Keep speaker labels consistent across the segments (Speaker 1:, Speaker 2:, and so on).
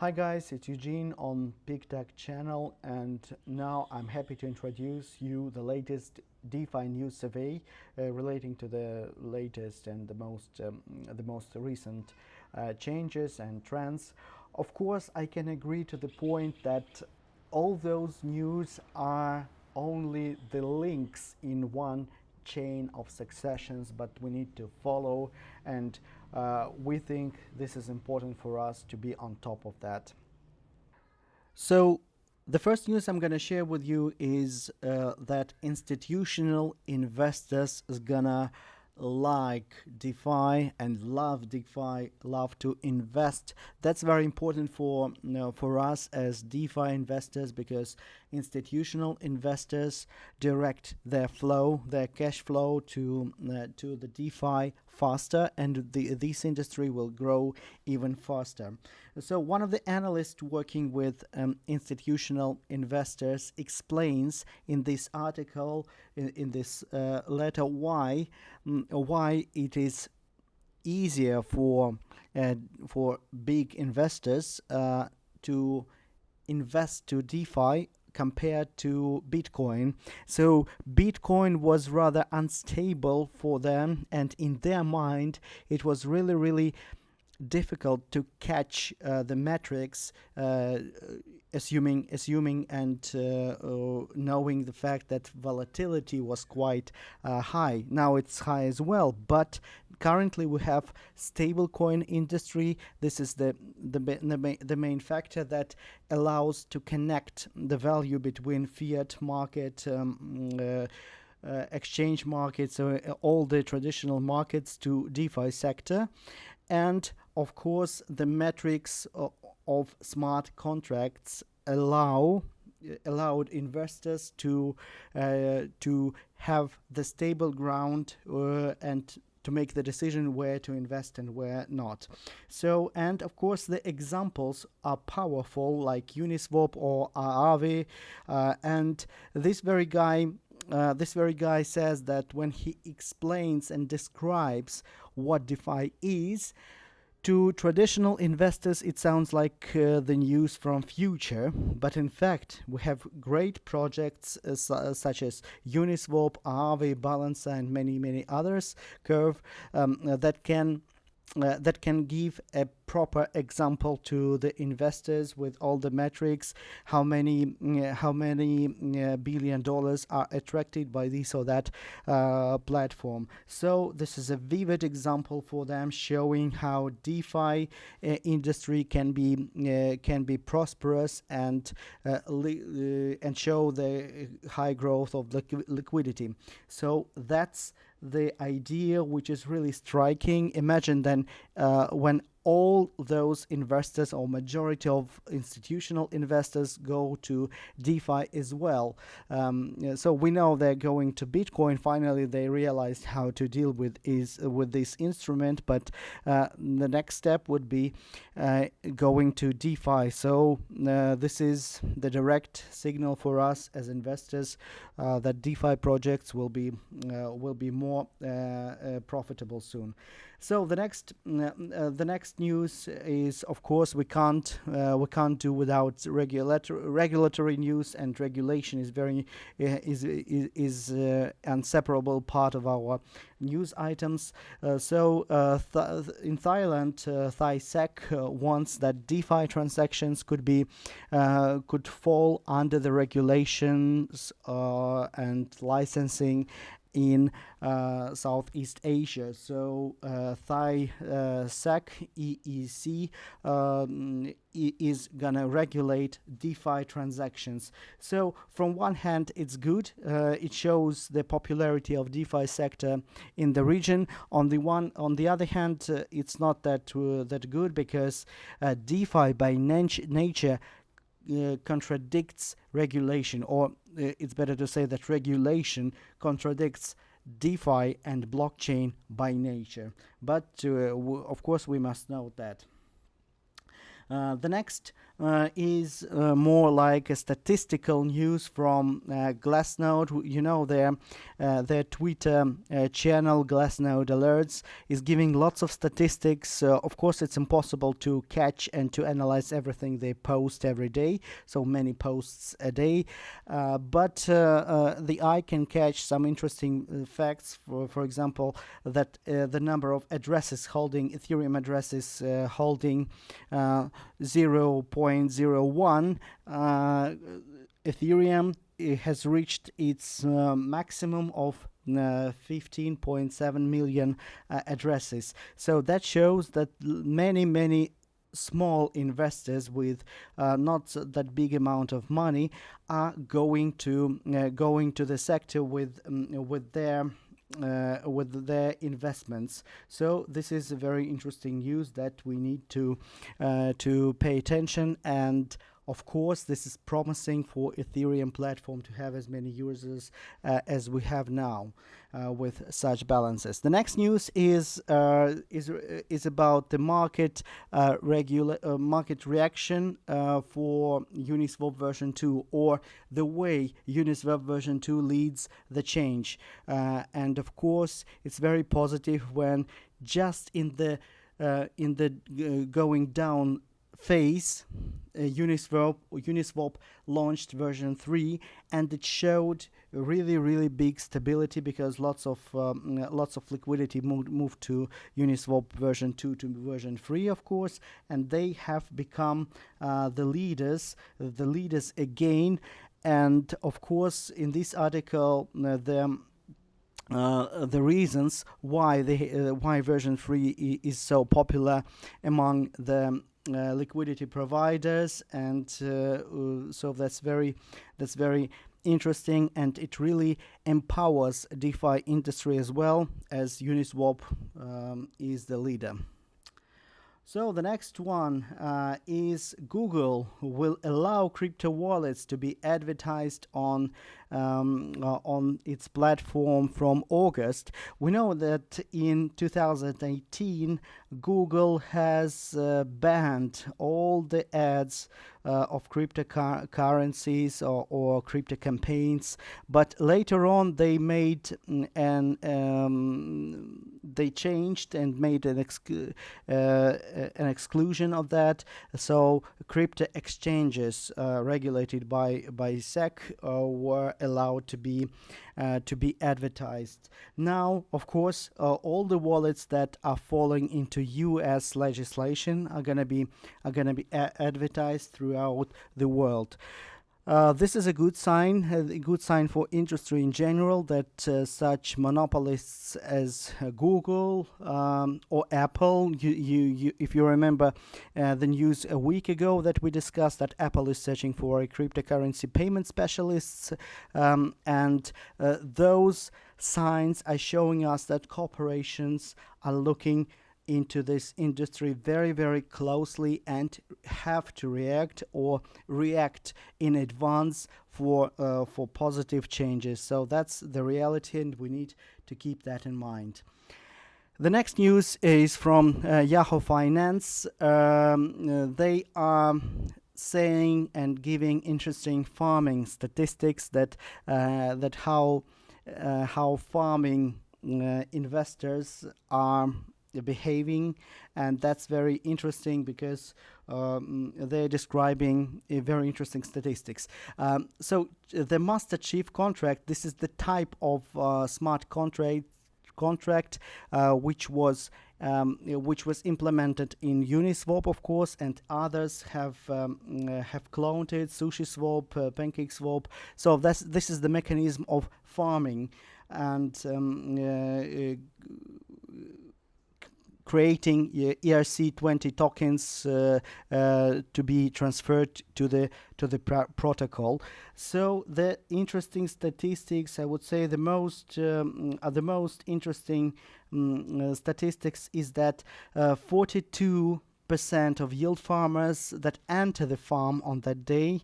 Speaker 1: Hi guys, it's Eugene on PeakTech channel, and now I'm happy to introduce you the latest DeFi news survey relating to the latest and the most recent changes and trends. Of course, I can agree to the point that all those news are only the links in one chain of successions, but we need to follow, and we think this is important for us to be on top of that. So the first news I'm going to share with you is that institutional investors is gonna like DeFi and love DeFi, love to invest. That's very important for us as DeFi investors, because institutional investors direct their flow, their cash flow to the DeFi faster, and this industry will grow even faster. So one of the analysts working with institutional investors explains in this article, in this letter, why it is easier for big investors to invest to DeFi compared to Bitcoin. So Bitcoin was rather unstable for them, and in their mind it was really difficult to catch the metrics, assuming and knowing the fact that volatility was quite high. Now it's high as well, but currently we have stablecoin industry. This is the main factor that allows to connect the value between fiat market, exchange markets, all the traditional markets, to DeFi sector. And of course, the metrics of smart contracts allowed investors to have the stable ground and to make the decision where to invest and where not. So, and of course, the examples are powerful, like Uniswap or Aave, and this very guy says that when he explains and describes what DeFi is, to traditional investors it sounds like the news from future, but in fact we have great projects such as Uniswap, Aave, Balancer, and many others, Curve, that can give a proper example to the investors with all the metrics, how many billion dollars are attracted by this or that platform. So this is a vivid example for them, showing how DeFi industry can be prosperous and show the high growth of liquidity. So that's the idea, which is really striking. Imagine then when all those investors, or majority of institutional investors, go to DeFi as well. So we know they're going to Bitcoin. Finally, they realized how to deal with this instrument, but the next step would be going to DeFi. So this is the direct signal for us as investors that DeFi projects will be more profitable soon. So the next news is, of course, we can't do without regulatory news, and regulation is very inseparable part of our news items. In Thailand, Thai SEC wants that DeFi transactions could fall under the regulations and licensing in Southeast Asia. So Thai SEC, EEC, is gonna regulate DeFi transactions. So from one hand, it's good. It shows the popularity of DeFi sector in the region. On the other hand, it's not that good, because DeFi by nature contradicts regulation, or it's better to say that regulation contradicts DeFi and blockchain by nature. But of course we must note that. The next is more like a statistical news from Glassnode. You know, their Twitter channel, Glassnode Alerts, is giving lots of statistics. Of course, it's impossible to catch and to analyze everything they post every day, so many posts a day, but the eye can catch some interesting facts. For example, that the number of addresses holding Ethereum addresses holding 0.01 Ethereum has reached its maximum of 15.7 million addresses. So that shows that many small investors with not that big amount of money are going to the sector with their investments. So this is a very interesting news that we need to pay attention, and of course this is promising for Ethereum platform to have as many users as we have now with such balances. The next news is about the market market reaction for Uniswap version 2, or the way Uniswap version 2 leads the change. And of course, it's very positive when just in the going down phase, Uniswap launched version 3, and it showed really big stability, because lots of liquidity moved to Uniswap version 2 to version 3, of course, and they have become the leaders again. And of course, in this article, the reasons why why version 3 is so popular among the liquidity providers, and so that's very interesting, and it really empowers DeFi industry as well, as Uniswap is the leader. So the next one is Google will allow crypto wallets to be advertised on its platform from August. We know that in 2018 Google has banned all the ads of cryptocurrencies or crypto campaigns, but later on they made they changed and made an exclusion of that. So crypto exchanges regulated by SEC were allowed to be advertised. Now, of course, all the wallets that are falling into U.S. legislation are gonna be advertised throughout the world. This is a good sign for industry in general, that such monopolists as Google or Apple, if you remember the news a week ago that we discussed, that Apple is searching for a cryptocurrency payment specialists, and those signs are showing us that corporations are looking into this industry very closely and have to react in advance for positive changes. So that's the reality, and we need to keep that in mind. The next news is from Yahoo Finance. They are saying and giving interesting farming statistics that how farming investors are behaving, and that's very interesting because they're describing a very interesting statistics. So the master chief contract, this is the type of smart contract which was implemented in Uniswap, of course, and others have cloned it, SushiSwap, PancakeSwap. So this is the mechanism of farming and creating ERC20 tokens to be transferred to the protocol. So the interesting statistics, I would say the most interesting statistics is that 42% of yield farmers that enter the farm on that day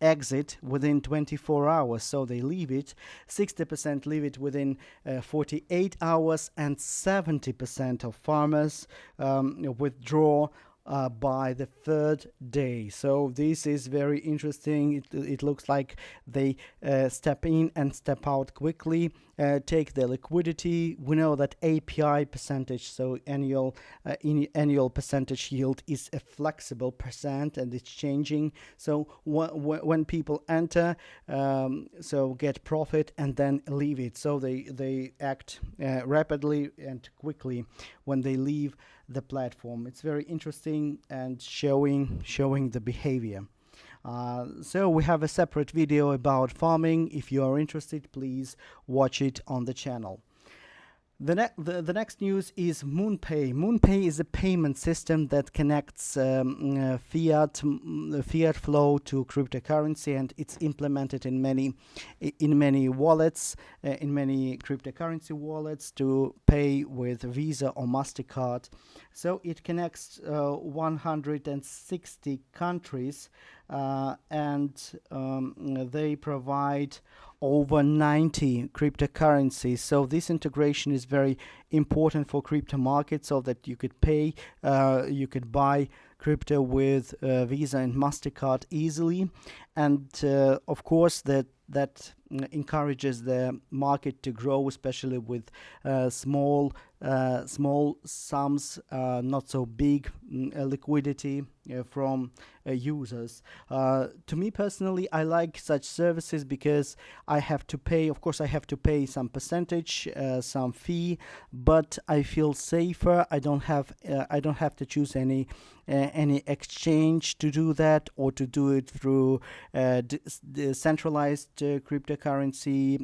Speaker 1: exit within 24 hours, so they leave it. 60% leave it within 48 hours, and 70% of farmers withdraw by the third day. So this is very interesting. It looks like they step in and step out quickly, take the liquidity. We know that API percentage, so annual percentage yield, is a flexible percent, and it's changing. So when people enter, so get profit and then leave it. So they act rapidly and quickly when they leave the platform. It's very interesting and showing the behavior. So we have a separate video about farming. If you are interested, please watch it on the channel. The next news is MoonPay. MoonPay is a payment system that connects fiat flow to cryptocurrency, and it's implemented in many wallets, in many cryptocurrency wallets, to pay with Visa or MasterCard. So it connects 160 countries, and they provide over 90 cryptocurrencies. So this integration is very important for crypto markets, so that you could buy crypto with Visa and MasterCard easily, and of course that encourages the market to grow, especially with small sums, not so big liquidity from users. To me personally, I like such services because I have to pay, of course I have to pay some percentage, some fee, but I feel safer. I don't have to choose any exchange to do that, or to do it through decentralized cryptocurrency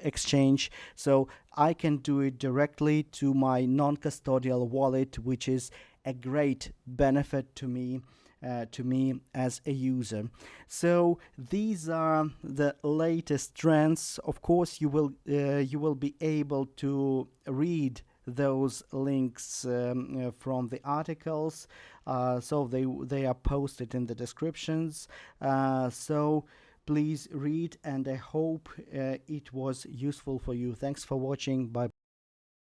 Speaker 1: exchange. So I can do it directly to my non-custodial wallet, which is a great benefit to me as a user. So these are the latest trends. Of course, you will be able to read those links from the articles, so they are posted in the descriptions. So please read, and I hope it was useful for you. Thanks for watching. Bye.